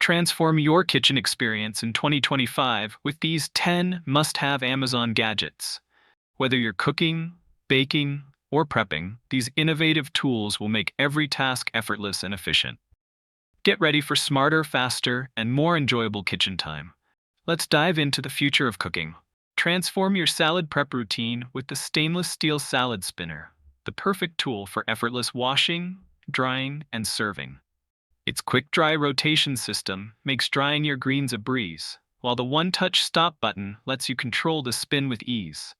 Transform your kitchen experience in 2025 with these 10 must-have Amazon gadgets. Whether you're cooking, baking, or prepping, these innovative tools will make every task effortless and efficient. Get ready for smarter, faster, and more enjoyable kitchen time. Let's dive into the future of cooking. Transform your salad prep routine with the stainless steel salad spinner, the perfect tool for effortless washing, drying, and serving. Its quick-dry rotation system makes drying your greens a breeze, while the one-touch stop button lets you control the spin with ease.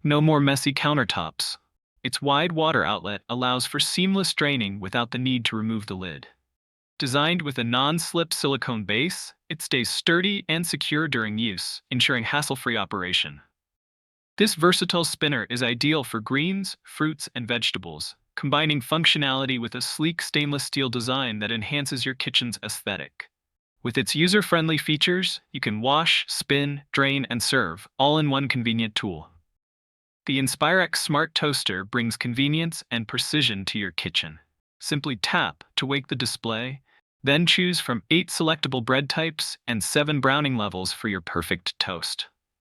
No more messy countertops. Its wide water outlet allows for seamless draining without the need to remove the lid. Designed with a non-slip silicone base, it stays sturdy and secure during use, ensuring hassle-free operation. This versatile spinner is ideal for greens, fruits, and vegetables, combining functionality with a sleek stainless steel design that enhances your kitchen's aesthetic. With its user-friendly features, you can wash, spin, drain, and serve, all in one convenient tool. The Inspirex Smart Toaster brings convenience and precision to your kitchen. Simply tap to wake the display, then choose from 8 selectable bread types and 7 browning levels for your perfect toast.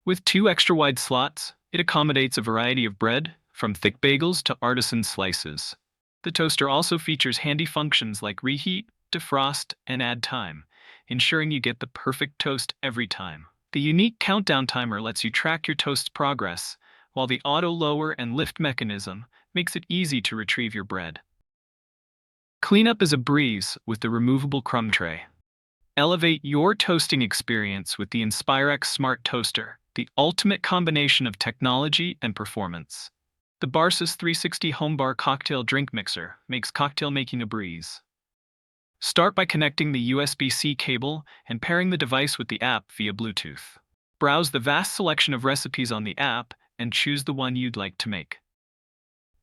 With 2 extra-wide slots, it accommodates a variety of bread, from thick bagels to artisan slices. The toaster also features handy functions like reheat, defrost, and add time, ensuring you get the perfect toast every time. The unique countdown timer lets you track your toast's progress, while the auto lower and lift mechanism makes it easy to retrieve your bread. Cleanup is a breeze with the removable crumb tray. Elevate your toasting experience with the Inspirex Smart Toaster, the ultimate combination of technology and performance. The Barsys 360 Home Bar Cocktail Drink Mixer makes cocktail making a breeze. Start by connecting the USB-C cable and pairing the device with the app via Bluetooth. Browse the vast selection of recipes on the app and choose the one you'd like to make.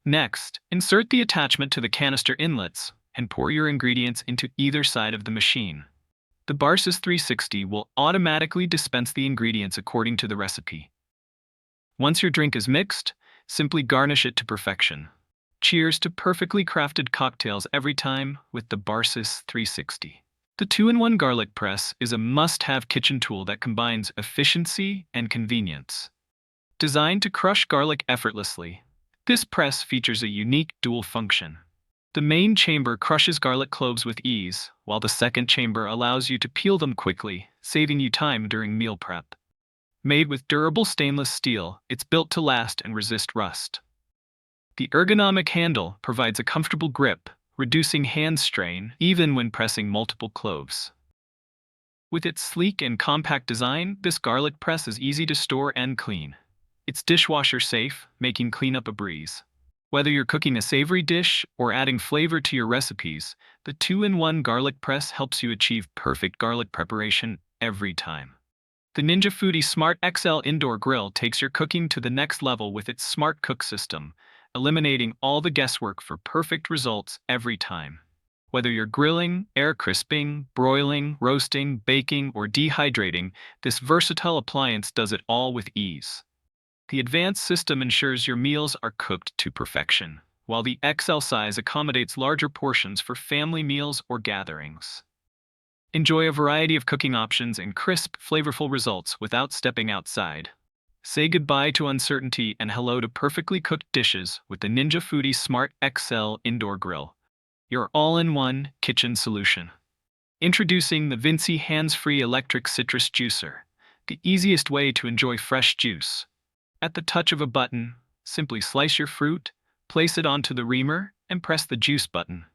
Next, insert the attachment to the canister inlets and pour your ingredients into either side of the machine. The Barsys 360 will automatically dispense the ingredients according to the recipe. Once your drink is mixed, simply garnish it to perfection. Cheers to perfectly crafted cocktails every time with the Barsys 360. The 2-in-1 garlic press is a must-have kitchen tool that combines efficiency and convenience. Designed to crush garlic effortlessly, this press features a unique dual function. The main chamber crushes garlic cloves with ease, while the second chamber allows you to peel them quickly, saving you time during meal prep. Made with durable stainless steel, it's built to last and resist rust. The ergonomic handle provides a comfortable grip, reducing hand strain even when pressing multiple cloves. With its sleek and compact design, this garlic press is easy to store and clean. It's dishwasher safe, making cleanup a breeze. Whether you're cooking a savory dish or adding flavor to your recipes, the 2-in-1 garlic press helps you achieve perfect garlic preparation every time. The Ninja Foodi Smart XL Indoor Grill takes your cooking to the next level with its Smart Cook system, eliminating all the guesswork for perfect results every time. Whether you're grilling, air crisping, broiling, roasting, baking, or dehydrating, this versatile appliance does it all with ease. The advanced system ensures your meals are cooked to perfection, while the XL size accommodates larger portions for family meals or gatherings. Enjoy a variety of cooking options and crisp, flavorful results without stepping outside. Say goodbye to uncertainty and hello to perfectly cooked dishes with the Ninja Foodi Smart XL Indoor Grill, your all-in-one kitchen solution. Introducing the Vinci hands-free electric citrus juicer, the easiest way to enjoy fresh juice. At the touch of a button, simply slice your fruit, place it onto the reamer, and press the juice button.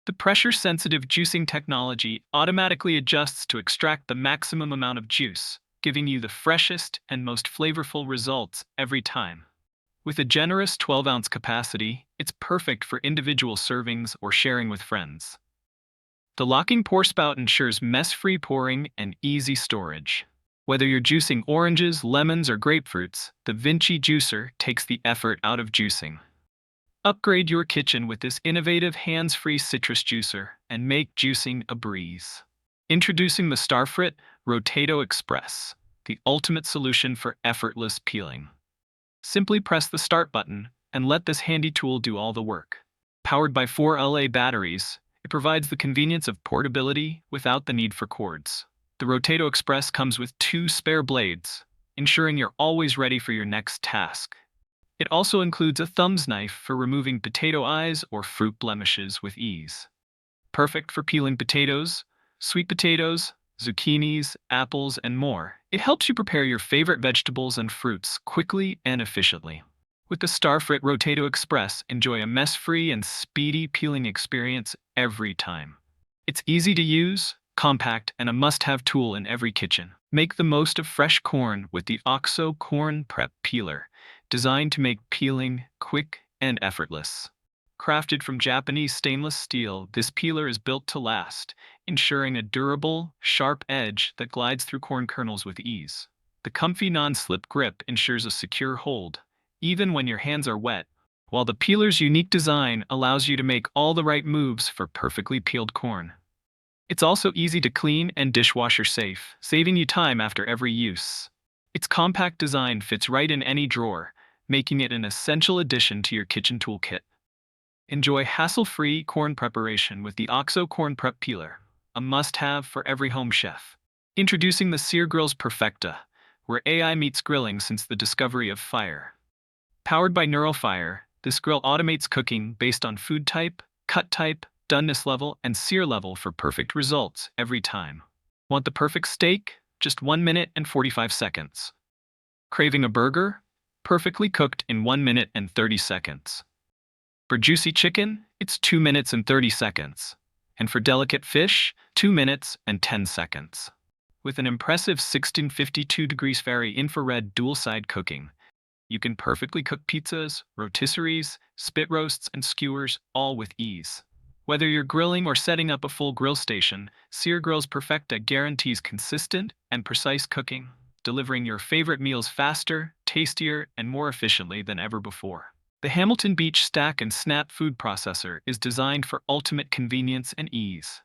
The pressure-sensitive juicing technology automatically adjusts to extract the maximum amount of juice, giving you the freshest and most flavorful results every time. With a generous 12-ounce capacity, it's perfect for individual servings or sharing with friends. The locking pour spout ensures mess-free pouring and easy storage. Whether you're juicing oranges, lemons, or grapefruits, the Vinci juicer takes the effort out of juicing. Upgrade your kitchen with this innovative hands-free citrus juicer and make juicing a breeze. Introducing the Starfrit Rotato Express, the ultimate solution for effortless peeling. Simply press the start button and let this handy tool do all the work. Powered by 4 AA batteries, It provides the convenience of portability without the need for cords. The Rotato Express comes with 2 spare blades, ensuring you're always ready for your next task. It also includes a thumbs knife for removing potato eyes or fruit blemishes with ease. Perfect for peeling potatoes, sweet potatoes, zucchinis, apples, and more. It helps you prepare your favorite vegetables and fruits quickly and efficiently. With the Starfrit Rotato Express, enjoy a mess-free and speedy peeling experience every time. It's easy to use, compact, and a must-have tool in every kitchen. Make the most of fresh corn with the OXO Corn Prep Peeler, designed to make peeling quick and effortless. Crafted from Japanese stainless steel, this peeler is built to last, ensuring a durable, sharp edge that glides through corn kernels with ease. The comfy non-slip grip ensures a secure hold, even when your hands are wet, while the peeler's unique design allows you to make all the right moves for perfectly peeled corn. It's also easy to clean and dishwasher safe, saving you time after every use. Its compact design fits right in any drawer, making it an essential addition to your kitchen toolkit. Enjoy hassle-free corn preparation with the OXO Corn Prep Peeler, a must-have for every home chef. Introducing the SEERGRILLS Perfecta, where AI meets grilling since the discovery of fire. Powered by NeuroFire, this grill automates cooking based on food type, cut type, doneness level, and sear level for perfect results every time. Want the perfect steak? Just 1 minute and 45 seconds. Craving a burger? Perfectly cooked in 1 minute and 30 seconds. For juicy chicken, it's 2 minutes and 30 seconds. And for delicate fish, 2 minutes and 10 seconds. With an impressive 1652 degrees Fahrenheit infrared dual-side cooking, you can perfectly cook pizzas, rotisseries, spit roasts, and skewers, all with ease. Whether you're grilling or setting up a full grill station, SEERGRILLS Perfecta guarantees consistent and precise cooking, delivering your favorite meals faster, tastier, and more efficiently than ever before. The Hamilton Beach Stack and Snap food processor is designed for ultimate convenience and ease.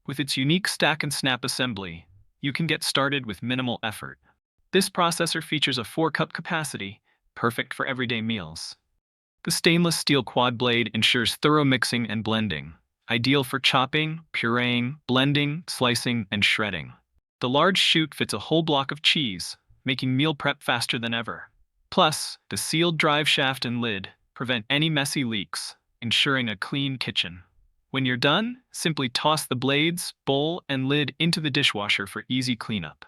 With its unique stack and snap assembly, you can get started with minimal effort. This processor features a 4-cup capacity, perfect for everyday meals. The stainless steel quad blade ensures thorough mixing and blending, ideal for chopping, pureeing, blending, slicing, and shredding. The large chute fits a whole block of cheese, making meal prep faster than ever. Plus, the sealed drive shaft and lid prevent any messy leaks, ensuring a clean kitchen. When you're done, simply toss the blades, bowl, and lid into the dishwasher for easy cleanup.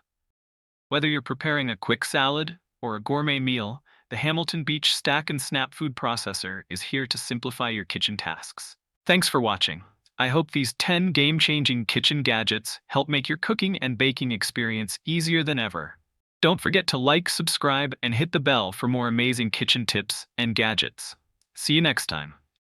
Whether you're preparing a quick salad or a gourmet meal, the Hamilton Beach Stack and Snap food processor is here to simplify your kitchen tasks. Thanks for watching. I hope these 10 game-changing kitchen gadgets help make your cooking and baking experience easier than ever. Don't forget to like, subscribe, and hit the bell for more amazing kitchen tips and gadgets. See you next time.